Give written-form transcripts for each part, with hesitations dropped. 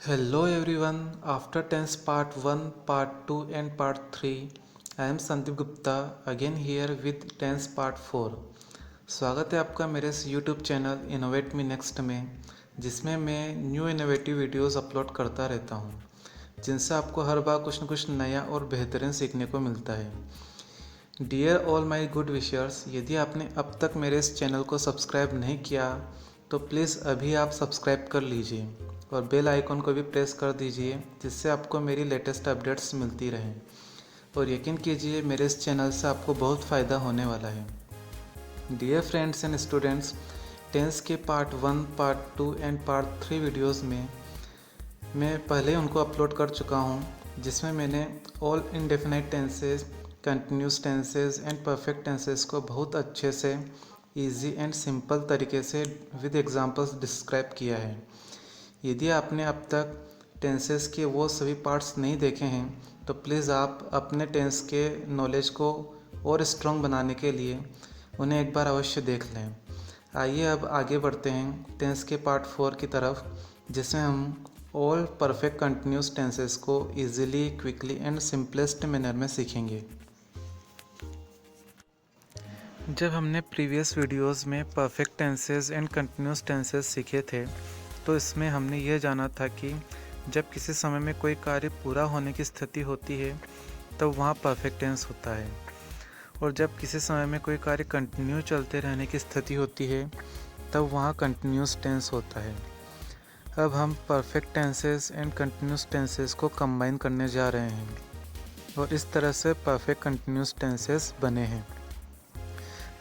Hello everyone, after tense part 1, part 2 and part 3, I am Sandeep Gupta again here with tense part 4। स्वागत है आपका मेरे इस YouTube channel innovate मी next में, जिसमें मैं न्यू इनोवेटिव वीडियोस अपलोड करता रहता हूँ, जिनसे आपको हर बार कुछ न कुछ नया और बेहतरीन सीखने को मिलता है। Dear all my good wishers, यदि आपने अब तक मेरे इस चैनल को सब्सक्राइब नहीं किया तो प्लीज़ अभी आप सब्सक्राइब कर लीजिए और बेल आइकन को भी प्रेस कर दीजिए, जिससे आपको मेरी लेटेस्ट अपडेट्स मिलती रहें। और यकीन कीजिए मेरे इस चैनल से आपको बहुत फ़ायदा होने वाला है। Dear friends and students, tense के part 1, part 2 and part 3 videos में मैं पहले उनको अपलोड कर चुका हूँ, जिसमें मैंने all indefinite tenses, continuous tenses and perfect tenses को बहुत अच्छे से इजी एंड सिंपल तरीके से विद एग्जांपल्स डिस्क्राइब किया है। यदि आपने अब तक टेंसेस के वो सभी पार्ट्स नहीं देखे हैं तो प्लीज़ आप अपने टेंस के नॉलेज को और स्ट्रॉन्ग बनाने के लिए उन्हें एक बार अवश्य देख लें। आइए अब आगे बढ़ते हैं टेंस के पार्ट 4 की तरफ, जिसमें हम ऑल परफेक्ट कंटिन्यूस टेंसेस को easily, quickly and simplest manner में सीखेंगे। जब हमने प्रीवियस वीडियोस में perfect tenses and continuous tenses सीखे थे तो इसमें हमने यह जाना था कि जब किसी समय में कोई कार्य पूरा होने की स्थिति होती है तब वहाँ परफेक्ट टेंस होता है, और जब किसी समय में कोई कार्य कंटिन्यू चलते रहने की स्थिति होती है तब वहाँ कंटिन्यूस टेंस होता है। अब हम perfect tenses and continuous tenses को कंबाइन करने जा रहे हैं और इस तरह से परफेक्ट कंटिन्यूस टेंसेस बने हैं।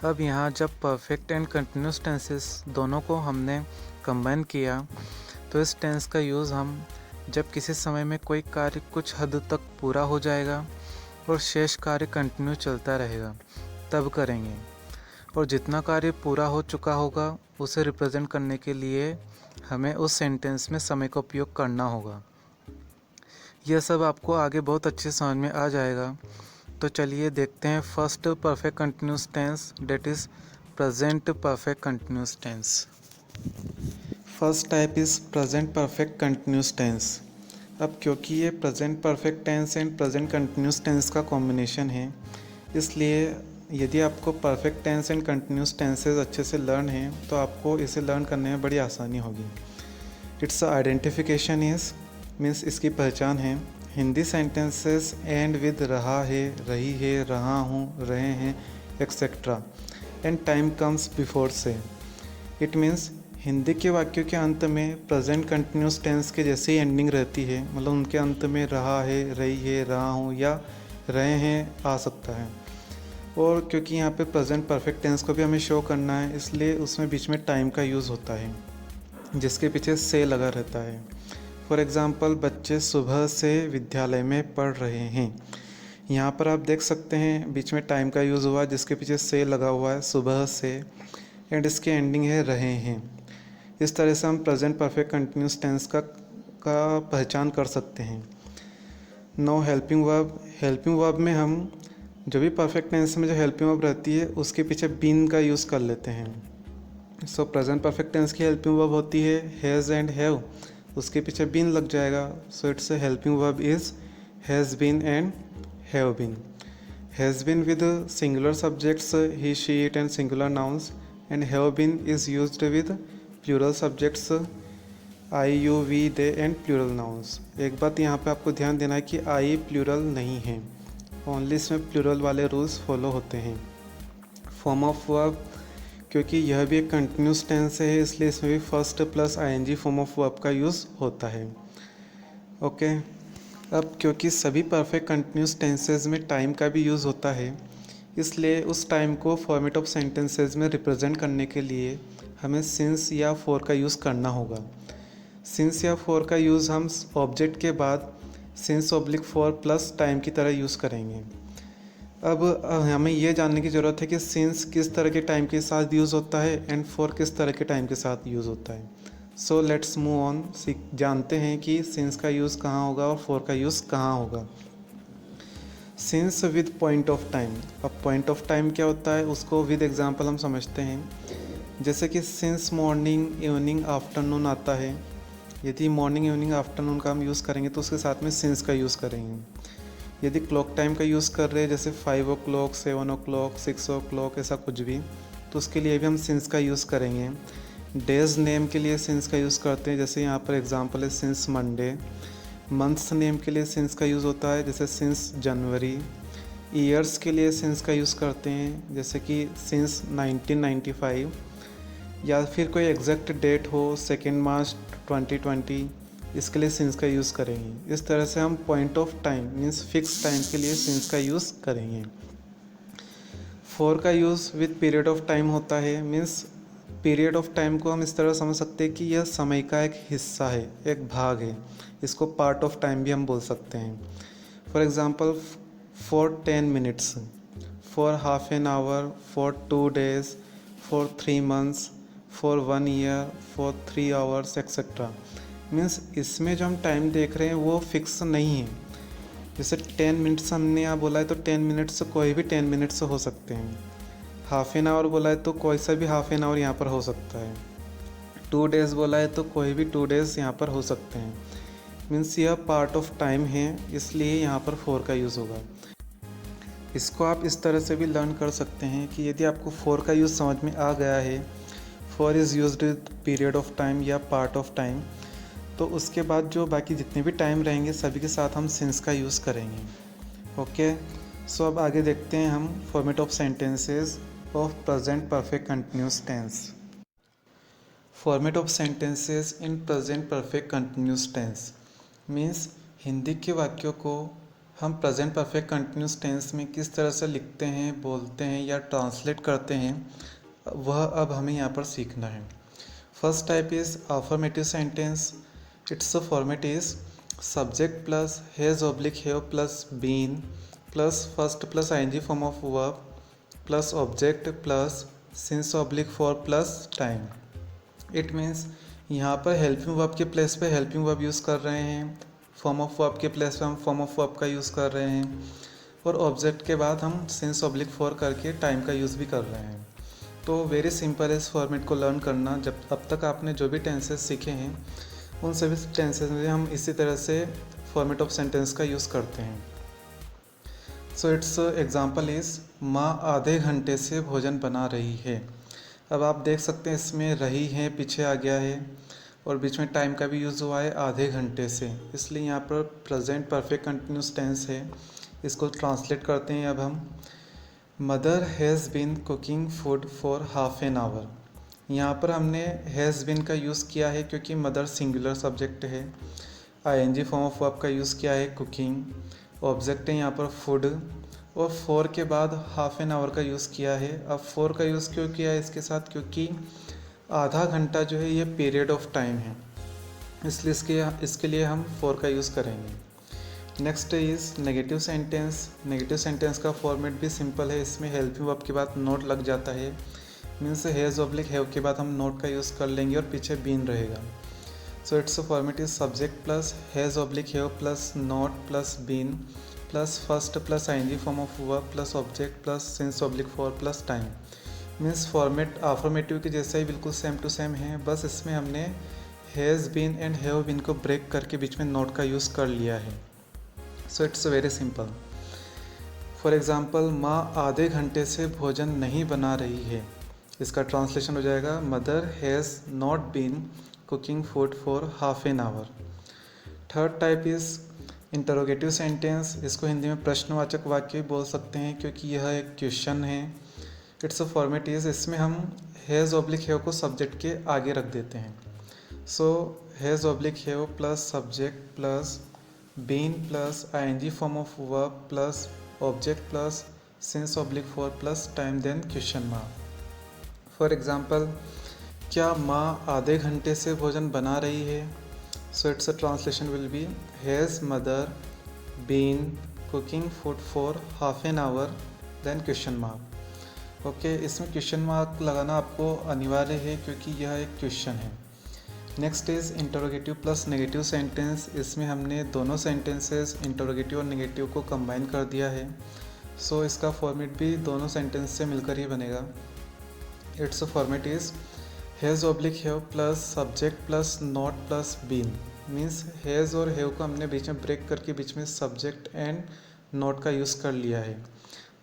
अब यहाँ जब परफेक्ट एंड कंटिन्यूस टेंसेस दोनों को हमने कंबाइन किया तो इस टेंस का यूज़ हम जब किसी समय में कोई कार्य कुछ हद तक पूरा हो जाएगा और शेष कार्य कंटिन्यू चलता रहेगा तब करेंगे, और जितना कार्य पूरा हो चुका होगा उसे रिप्रेजेंट करने के लिए हमें उस सेंटेंस में समय का उपयोग करना होगा। यह सब आपको आगे बहुत अच्छे समझ में आ जाएगा। तो चलिए देखते हैं first perfect continuous tense, that is present perfect continuous tense. First type is present perfect continuous tense. अब क्योंकि ये present perfect tense and present continuous tense का कॉम्बिनेशन है, इसलिए यदि आपको perfect tense and continuous tenses अच्छे से लर्न हैं तो आपको इसे लर्न करने में बड़ी आसानी होगी। इट्स आइडेंटिफिकेशन इज़ मीन्स इसकी पहचान है हिंदी सेंटेंसेस एंड विद रहा है, रही है, रहा हूँ, रहे हैं etcetera and time comes before से। इट मीन्स हिंदी के वाक्यों के अंत में प्रेजेंट कंटिन्यूस टेंस के जैसे ही एंडिंग रहती है, मतलब उनके अंत में रहा है, रही है, रहा हूँ या रहे हैं आ सकता है। और क्योंकि यहाँ पे प्रेजेंट परफेक्ट टेंस को भी हमें शो करना है, इसलिए उसमें बीच में टाइम का यूज़ होता है जिसके पीछे से लगा रहता है। फॉर एग्ज़ाम्पल, बच्चे सुबह से विद्यालय में पढ़ रहे हैं। यहाँ पर आप देख सकते हैं बीच में टाइम का यूज़ हुआ जिसके पीछे से लगा हुआ है, सुबह से, एंड इसकी एंडिंग है रहे हैं। इस तरह से हम प्रेजेंट परफेक्ट कंटिन्यूस टेंस का पहचान कर सकते हैं। नो हेल्पिंग वर्ब में हम जो भी परफेक्ट टेंस में जो हेल्पिंग वर्ब रहती है उसके पीछे बीन का यूज़ कर लेते हैं। सो प्रेजेंट परफेक्ट टेंस की हेल्पिंग वर्ब होती है हैज़ एंड हैव, उसके पीछे बीन लग जाएगा। So it's helping verb is has been and have been. Has been with singular subjects he, she, it and singular nouns, and have been is used with plural subjects I, you, we, they and plural nouns. एक बात यहाँ पे आपको ध्यान देना है कि आई plural नहीं है, ओनली इसमें प्लूरल वाले रूल्स फॉलो होते हैं। फॉर्म ऑफ वर्ब, क्योंकि यह भी एक कंटिन्यूस टेंस है इसलिए इसमें भी first plus ING form of verb का यूज़ होता है। ओके, अब क्योंकि सभी परफेक्ट कंटिन्यूस टेंसेज में टाइम का भी यूज़ होता है, इसलिए उस टाइम को फॉर्मेट ऑफ सेंटेंसेज में रिप्रेजेंट करने के लिए हमें सिंस या फॉर का यूज़ करना होगा। सिंस या फॉर का यूज़ हम ऑब्जेक्ट के बाद since oblique for plus time की तरह यूज़ करेंगे। अब हमें यह जानने की ज़रूरत है कि सिंस किस तरह के टाइम के साथ यूज़ होता है एंड फॉर किस तरह के टाइम के साथ यूज़ होता है। सो लेट्स मूव ऑन, जानते हैं कि सिंस का यूज़ कहाँ होगा और फॉर का यूज़ कहाँ होगा। Since with point of time. अब पॉइंट ऑफ टाइम क्या होता है उसको विद एग्जांपल हम समझते हैं। जैसे कि सिंस मॉर्निंग, इवनिंग, आफ्टरनून आता है, यदि मॉर्निंग इवनिंग आफ्टरनून का हम यूज़ करेंगे तो उसके साथ में सिंस का यूज़ करेंगे। यदि क्लॉक टाइम का यूज़ कर रहे हैं जैसे 5 o'clock 7 o'clock 6 o'clock ऐसा कुछ भी, तो उसके लिए भी हम सिंस का यूज़ करेंगे। डेज़ नेम के लिए सिंस का यूज़ करते हैं, जैसे यहाँ पर एग्जांपल है सिंस मंडे। मंथ्स नेम के लिए सिंस का यूज़ होता है, जैसे सिंस जनवरी। ईयर्स के लिए सिंस का यूज़ करते हैं, जैसे कि सिंस 1995। या फिर कोई एग्जैक्ट डेट हो 2 मार्च 2020, इसके लिए सिंस का यूज़ करेंगे। इस तरह से हम point of time means fix time के लिए सिंस का यूज़ करेंगे। फॉर का use with period of time होता है, मीन्स पीरियड ऑफ टाइम को हम इस तरह समझ सकते हैं कि यह समय का एक हिस्सा है, एक भाग है। इसको पार्ट ऑफ टाइम भी हम बोल सकते हैं। For example for 10 minutes, for half an our, for 2 days, for 3 months, for 1 year, for 3 hours etcetera. Means इसमें जो हम टाइम देख रहे हैं वो फिक्स नहीं है। जैसे 10 मिनट्स हमने यहाँ बोला है तो 10 मिनट्स कोई भी 10 मिनट्स हो सकते हैं। हाफ एन आवर बोला है तो कोई सा भी हाफ एन आवर यहाँ पर हो सकता है। 2 days बोला है तो कोई भी 2 days यहाँ पर हो सकते हैं। मीन्स यह पार्ट ऑफ टाइम है, इसलिए यहाँ पर फॉर का यूज़ होगा। इसको आप इस तरह से भी लर्न कर सकते हैं कि यदि आपको फॉर का यूज़ समझ में आ गया है, for is used with period of time या पार्ट ऑफ टाइम, तो उसके बाद जो बाकी जितने भी टाइम रहेंगे सभी के साथ हम सिंस का यूज़ करेंगे। ओके, सो अब आगे देखते हैं हम format of sentences of present perfect continuous tense. Format of sentences in present perfect continuous tense means Hindi के वाक्यों को हम प्रेजेंट परफेक्ट कंटिन्यूस टेंस में किस तरह से लिखते हैं, बोलते हैं या ट्रांसलेट करते हैं, वह अब हमें यहाँ पर सीखना है। First type is affirmative sentence. Its format is subject plus has oblique have plus been plus first plus ING form of verb plus object plus since oblique for plus time. It means यहाँ पर helping verb के place पे helping verb use कर रहे हैं, form of verb के place पे हम फॉर्म ऑफ वर्ब का यूज़ कर रहे हैं, और ऑब्जेक्ट के बाद हम सिंस ऑब्लिक फॉर करके टाइम का यूज़ भी कर रहे हैं। तो वेरी सिंपल है इस फॉर्मेट को लर्न करना। जब अब तक आपने जो भी टेंसेस सीखे हैं उन सभी टेंसेस में हम इसी तरह से फॉर्मेट ऑफ सेंटेंस का यूज़ करते हैं। सो इट्स एग्जांपल इज़ माँ आधे घंटे से भोजन बना रही है। अब आप देख सकते हैं इसमें रही है पीछे आ गया है और बीच में टाइम का भी यूज़ हुआ है आधे घंटे से, इसलिए यहाँ पर प्रेजेंट परफेक्ट कंटिन्यूस टेंस है। इसको ट्रांसलेट करते हैं अब हम। Mother has been cooking food for half an hour. यहाँ पर हमने हैज़ बीन का यूज़ किया है क्योंकि मदर सिंगुलर सब्जेक्ट है। आईएनजी फॉर्म ऑफ वर्ब का यूज़ किया है कुकिंग, ऑब्जेक्ट है यहाँ पर फूड, और फॉर के बाद हाफ एन आवर का यूज़ किया है। अब फॉर का यूज़ क्यों किया है इसके साथ, क्योंकि आधा घंटा जो है ये पीरियड ऑफ टाइम है, इसलिए इसके लिए हम फॉर का यूज़ करेंगे। Next is negative sentence. Negative sentence का फॉर्मेट भी सिंपल है। इसमें हेल्पिंग वर्ब के बाद नोट लग जाता है, मीन्स हैज़ ऑब्लिक हैव के बाद हम नोट का यूज़ कर लेंगे और पीछे बीन रहेगा। So its format is subject plus has oblique have plus not plus been plus first plus ING form of verb plus object plus since oblique for plus time. Means format affirmative के जैसा ही बिल्कुल same to same है, बस इसमें हमने has been and have been को break करके बीच में नोट का यूज़ कर लिया है। So it's very simple. For example माँ आधे घंटे से भोजन नहीं बना रही है। इसका ट्रांसलेशन हो जाएगा mother has not been cooking food for half an hour. Third type is interrogative sentence. इसको हिंदी में प्रश्नवाचक वाक्य भी बोल सकते हैं क्योंकि यह एक क्वेश्चन है। इट्स अ फॉर्मेट इज़, इसमें हम हैज़ ऑब्लिक हैव को सब्जेक्ट के आगे रख देते हैं। So has oblique have plus subject plus been plus ING form of verb plus object plus since oblique for plus time then question mark. For example, क्या माँ आधे घंटे से भोजन बना रही है? So it's a translation will be has mother been cooking food for half an hour then question mark. Okay, इसमें क्वेश्चन मार्क लगाना आपको अनिवार्य है क्योंकि यह एक क्वेश्चन है। Next is interrogative plus negative sentence. इसमें हमने दोनों सेंटेंसेस इंटरोगेटिव और नेगेटिव को कंबाइन कर दिया है। सो इसका फॉर्मेट भी दोनों सेंटेंस से मिलकर ही बनेगा। It's format is has oblique have plus subject plus not plus been means has और हैव को हमने बीच में ब्रेक करके बीच में सब्जेक्ट एंड नॉट का यूज़ कर लिया है.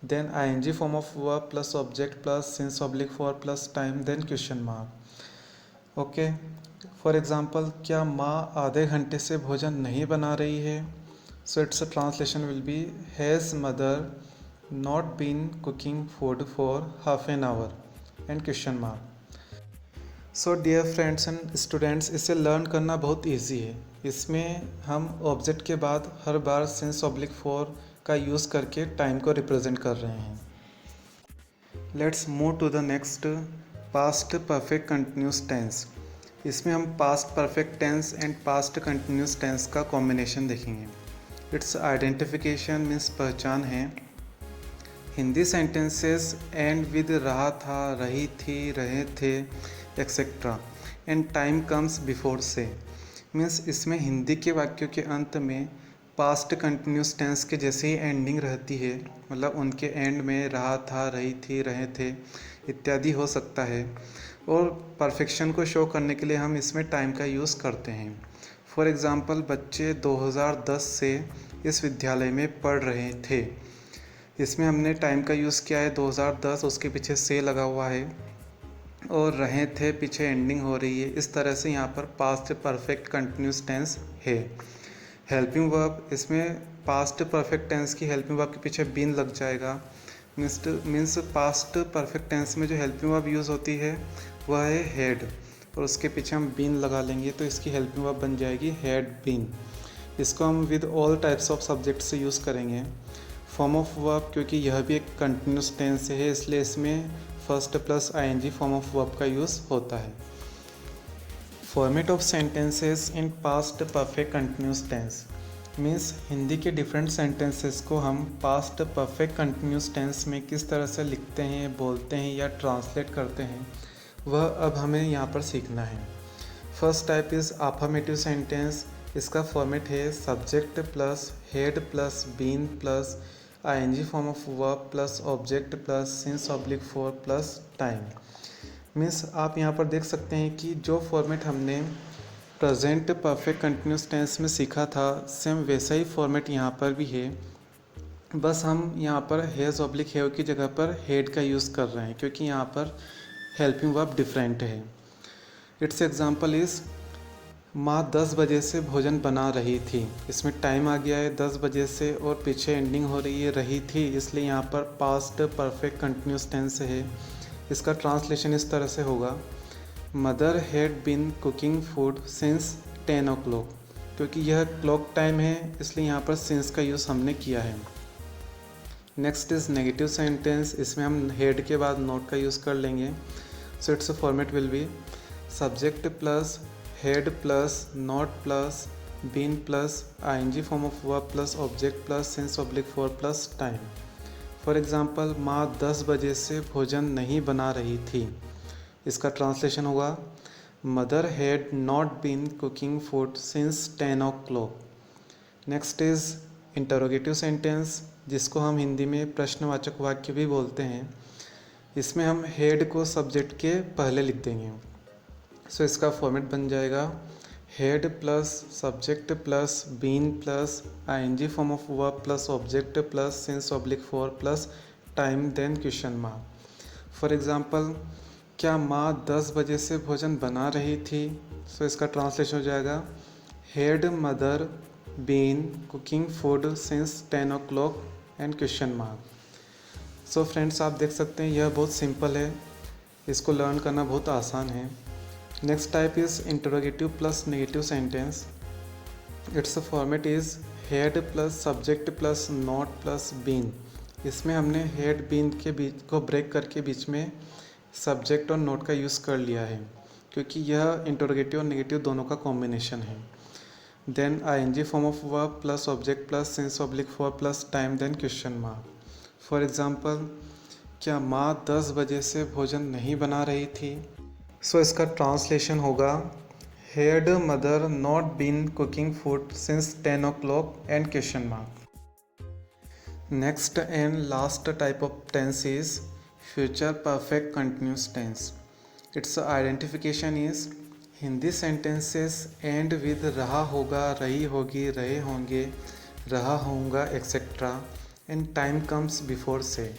Then ING form of verb plus object plus since oblique for plus time then question mark. Okay, for example, क्या माँ आधे घंटे से भोजन नहीं बना रही है? So it's a translation will be has mother not been cooking food for half an hour and question mark. So dear friends and students, इसे लर्न करना बहुत इजी है. इसमें हम ऑब्जेक्ट के बाद हर बार सिंस ऑब्लिक फॉर का यूज़ करके टाइम को रिप्रेजेंट कर रहे हैं. Let's move to the next, past perfect continuous tense. इसमें हम past perfect tense and past continuous tense का कॉम्बिनेशन देखेंगे. इट्स आइडेंटिफिकेशन मीन्स पहचान है. हिंदी सेंटेंसेस एंड विद रहा था, रही थी, रहे थे etcetera and time comes before से मीन्स इसमें हिंदी के वाक्यों के अंत में पास्ट कंटिन्यूस टेंस के जैसे ही एंडिंग रहती है, मतलब उनके एंड में रहा था, रही थी, रहे थे इत्यादि हो सकता है. और परफेक्शन को शो करने के लिए हम इसमें टाइम का यूज़ करते हैं. फॉर एग्ज़ाम्पल, बच्चे 2010 से इस विद्यालय में पढ़ रहे थे. इसमें हमने टाइम का यूज़ किया है 2010, उसके पीछे से लगा हुआ है और रहे थे पीछे एंडिंग हो रही है. इस तरह से यहाँ पर पास्ट परफेक्ट कंटिन्यूस टेंस है. हेल्पिंग वर्ब, इसमें पास्ट परफेक्ट टेंस की हेल्पिंग वर्ब के पीछे बीन लग जाएगा. मीन्स पास्ट परफेक्ट टेंस में जो हेल्पिंग वर्ब यूज़ होती है वह है हैड और उसके पीछे हम बीन लगा लेंगे तो इसकी हेल्पिंग वर्ब बन जाएगी हैड बीन. इसको हम with all types of subject से यूज़ करेंगे. फॉर्म ऑफ वर्ब, क्योंकि यह भी एक कंटिन्यूस टेंस है इसलिए इसमें first plus ING form of verb का यूज़ होता है. Format of sentences in past perfect continuous tense means Hindi के डिफरेंट सेंटेंसेस को हम पास्ट परफेक्ट कंटिन्यूस टेंस में किस तरह से लिखते हैं, बोलते हैं या ट्रांसलेट करते हैं, वह अब हमें यहाँ पर सीखना है. First type is affirmative sentence. इसका फॉर्मेट है subject plus had plus been plus ING form of verb plus object plus since oblique for plus time. Means आप यहाँ पर देख सकते हैं कि जो फॉर्मेट हमने प्रेजेंट परफेक्ट कंटिन्यूस टेंस में सीखा था सेम वैसा ही फॉर्मेट यहाँ पर भी है. बस हम यहाँ पर हैज़ ऑब्लिक हैव की जगह पर हेड का यूज़ कर रहे हैं क्योंकि यहाँ पर हेल्पिंग वर्ब डिफरेंट है. इट्स एग्जाम्पल इज़ माँ 10 बजे से भोजन बना रही थी. इसमें टाइम आ गया है 10 बजे से और पीछे एंडिंग हो रही है रही थी, इसलिए यहाँ पर पास्ट परफेक्ट कंटिन्यूस टेंस है. इसका ट्रांसलेशन इस तरह से होगा, mother had been cooking food since 10 o'clock. क्योंकि यह क्लॉक टाइम है इसलिए यहाँ पर सिंस का यूज़ हमने किया है. Next is negative sentence. इसमें हम हेड के बाद नॉट का यूज़ कर लेंगे. So its format will be subject plus had plus not plus been plus ING form of verb plus object plus since oblique for plus time. For example, माँ 10 बजे से भोजन नहीं बना रही थी. इसका ट्रांसलेशन होगा, mother had not been cooking food since 10 o'clock. Next is interrogative sentence, जिसको हम हिंदी में प्रश्नवाचक वाक्य भी बोलते हैं. इसमें हम हेड को सब्जेक्ट के पहले लिख देंगे. सो इसका फॉर्मेट बन जाएगा had plus subject plus been plus ING form of verb plus object plus since oblique for plus time then question mark. For example, क्या माँ 10 बजे से भोजन बना रही थी? सो इसका ट्रांसलेशन हो जाएगा had mother been cooking food since 10 o'clock and question mark. So friends, आप देख सकते हैं यह बहुत सिंपल है, इसको लर्न करना बहुत आसान है. Next type is interrogative plus negative sentence. Its format is had plus subject plus not plus been. इसमें हमने हेड बीन के बीच को ब्रेक करके बीच में सब्जेक्ट और नोट का यूज़ कर लिया है क्योंकि यह इंटरोगेटिव और नेगेटिव दोनों का कॉम्बिनेशन है. Then ING form of verb plus object plus since oblique for plus time then question mark. For example, क्या माँ 10 बजे से भोजन नहीं बना रही थी? सो इसका ट्रांसलेशन होगा had mother not been cooking food since 10 o'clock and question mark. Next and last type of tense is future perfect continuous tense. Its identification is Hindi sentences end with रहा होगा, रही होगी, रहे होंगे, रहा होऊंगा etcetera and time comes before से।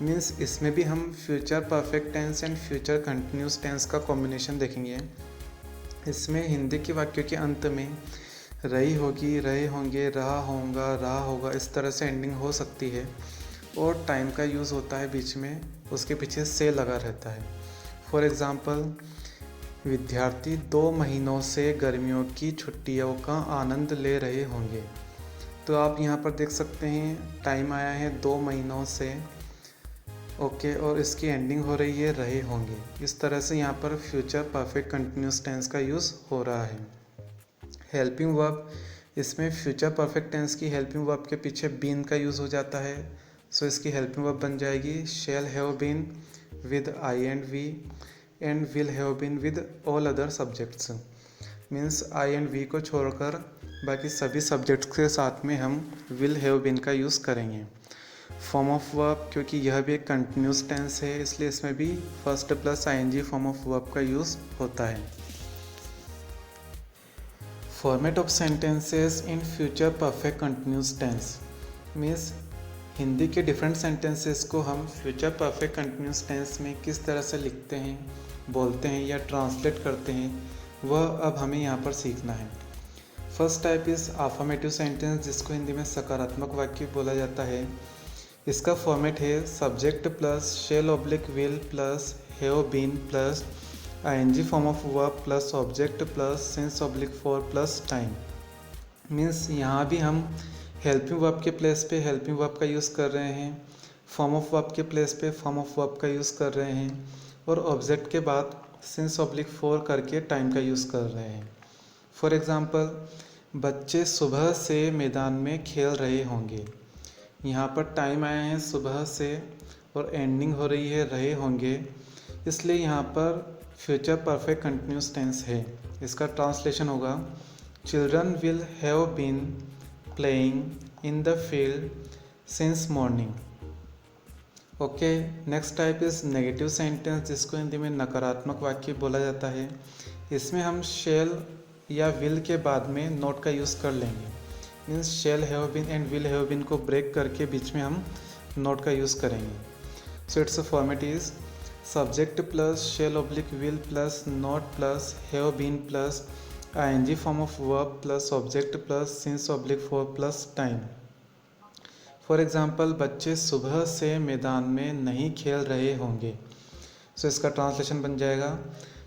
मीन्स इसमें भी हम future perfect tense and future continuous tense का कॉम्बिनेशन देखेंगे। इसमें हिंदी के वाक्यों के अंत में रही होगी, रहे होंगे, रहा होऊंगा, रहा होगा इस तरह से एंडिंग हो सकती है और टाइम का यूज़ होता है बीच में, उसके पीछे से लगा रहता है। फॉर एग्ज़ाम्पल, विद्यार्थी 2 महीनों से गर्मियों की छुट्टियों का आनंद ले रहे होंगे। तो आप यहाँ पर देख सकते हैं टाइम आया है 2 महीनों से, ओके, और इसकी एंडिंग हो रही है रहे होंगे। इस तरह से यहाँ पर फ्यूचर परफेक्ट कंटिन्यूस टेंस का यूज़ हो रहा है। हेल्पिंग वर्ब, इसमें फ्यूचर परफेक्ट टेंस की हेल्पिंग वर्ब के पीछे बीन का यूज़ हो जाता है। सो इसकी हेल्पिंग वर्ब बन जाएगी shall have been with I and we and will have been with all other subjects. Means I and we को छोड़कर बाकी सभी सब्जेक्ट्स के साथ में हम विल हैव बीन का यूज़ करेंगे। फॉर्म ऑफ वर्ब, क्योंकि यह भी एक कंटिन्यूस टेंस है इसलिए इसमें भी first plus ING form of verb का यूज़ होता है। Format of sentences in future perfect continuous tense means Hindi के डिफरेंट सेंटेंसेस को हम फ्यूचर परफेक्ट कंटिन्यूस टेंस में किस तरह से लिखते हैं, बोलते हैं या ट्रांसलेट करते हैं, वह अब हमें यहाँ पर सीखना है। First type is affirmative sentence, जिसको हिंदी में सकारात्मक वाक्य बोला जाता है। इसका फॉर्मेट है subject plus shall oblique will plus have been plus ING form of verb plus object plus since oblique for plus time. Means यहाँ भी हम हेल्पिंग वर्ब के प्लेस पे हेल्पिंग वर्ब का यूज़ कर रहे हैं, फॉर्म ऑफ वर्ब के प्लेस पे फॉर्म ऑफ वर्ब का यूज़ कर रहे हैं और ऑब्जेक्ट के बाद सिंस ऑब्लिक फॉर करके टाइम का यूज़ कर रहे हैं। फॉर एग्ज़ाम्पल, बच्चे सुबह से मैदान में खेल रहे होंगे। यहाँ पर टाइम आया है सुबह से और एंडिंग हो रही है रहे होंगे, इसलिए यहाँ पर फ्यूचर परफेक्ट कंटिन्यूस टेंस है। इसका ट्रांसलेशन होगा children will have been playing in the field since morning. Okay, next type is negative sentence, जिसको हिंदी में नकारात्मक वाक्य बोला जाता है। इसमें हम शेल या विल के बाद में नॉट का यूज़ कर लेंगे। Means shall have been and will have been को ब्रेक करके बीच में हम नॉट का यूज़ करेंगे। So it's a format is subject plus shall oblique will plus not plus have been plus ING form of verb plus object plus since oblique for plus time. For example, बच्चे सुबह से मैदान में नहीं खेल रहे होंगे। सो इसका ट्रांसलेशन बन जाएगा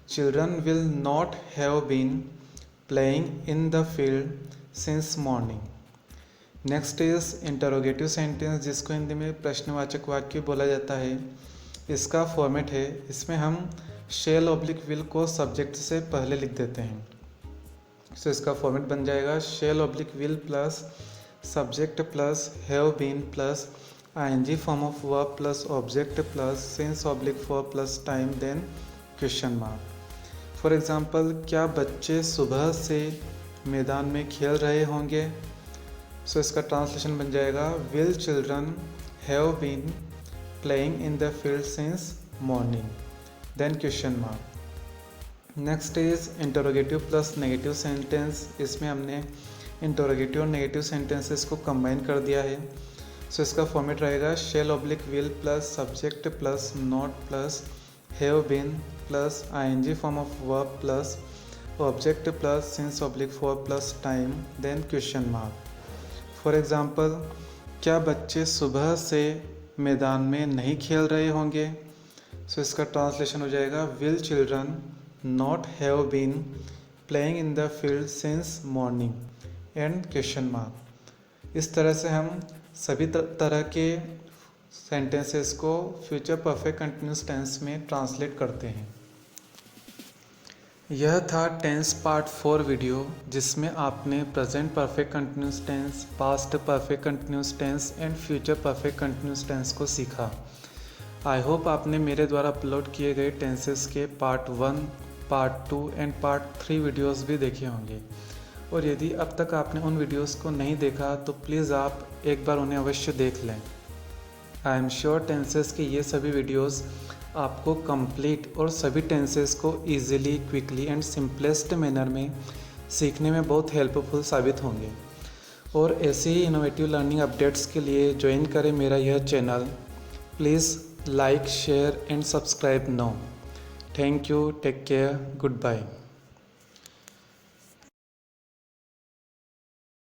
children will not have been playing in the field since morning. Next is interrogative sentence, जिसको हिंदी में प्रश्नवाचक वाक्य बोला जाता है। इसका फॉर्मेट है, इसमें हम शेल ऑब्लिक विल को सब्जेक्ट से पहले लिख देते हैं। सो इसका फॉर्मेट बन जाएगा shall oblique will plus subject plus have been plus ING form of verb plus object plus since oblique for plus time then question mark. For example, क्या बच्चे सुबह से मैदान में खेल रहे होंगे। सो इसका ट्रांसलेशन बन जाएगा will children have been playing in the field since morning then question mark. Next is interrogative plus negative sentence. इसमें हमने इंटरोगेटिव और नेगेटिव सेंटेंसेस को कंबाइन कर दिया है। सो इसका फॉर्मेट रहेगा shall oblique will plus subject plus not plus have been plus ING form of verb plus object plus since oblique for plus time then question mark. For example, क्या बच्चे सुबह से मैदान में नहीं खेल रहे होंगे। सो इसका ट्रांसलेशन हो जाएगा will children not have been playing in the field since morning and question mark. इस तरह से हम सभी तरह के सेंटेंसेस को फ्यूचर परफेक्ट कंटिन्यूस टेंस में ट्रांसलेट करते हैं। यह था टेंस पार्ट 4 वीडियो, जिसमें आपने present perfect continuous tense, past perfect continuous tense and future perfect continuous tense को सीखा। आई होप आपने मेरे द्वारा अपलोड किए गए टेंसेस के part 1, part 2 and part 3 videos भी देखे होंगे। और यदि अब तक आपने उन वीडियोस को नहीं देखा तो प्लीज़ आप एक बार उन्हें अवश्य देख लें। आई एम श्योर टेंसेस के ये सभी वीडियोस आपको कंप्लीट और सभी टेंसेस को easily, quickly and simplest manner में सीखने में बहुत हेल्पफुल साबित होंगे। और ऐसे ही इनोवेटिव लर्निंग अपडेट्स के लिए ज्वाइन करें मेरा यह channel. Please like, share and subscribe now. Thank you, take care, good bye.